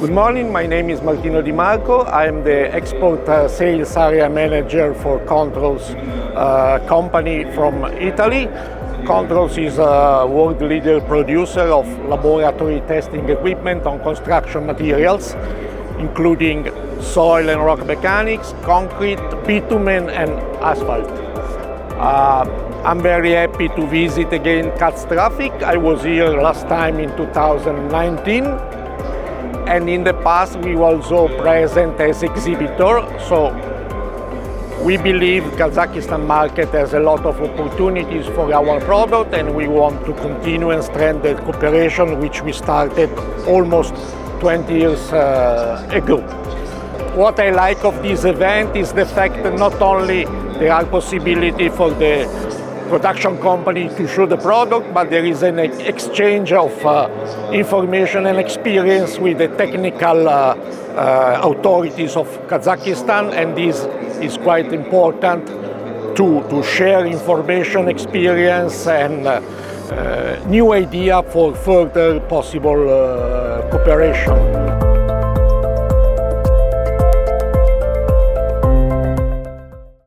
Good morning, my name is Martino Di Marco. I am the export sales area manager for Controls company from Italy. Controls is a world leader producer of laboratory testing equipment on construction materials, including soil and rock mechanics, concrete, bitumen and asphalt. I'm very happy to visit again Kaztraffic. I was here last time in 2019. And in the past, we were also present as exhibitor. So we believe Kazakhstan market has a lot of opportunities for our product, and we want to continue and strengthen the cooperation, which we started almost 20 years ago. What I like of this event is the fact that not only there are possibility for the production company to show the product, but there is an exchange of information and experience with the technical authorities of Kazakhstan, and this is quite important to share information, experience, and new idea for further possible cooperation.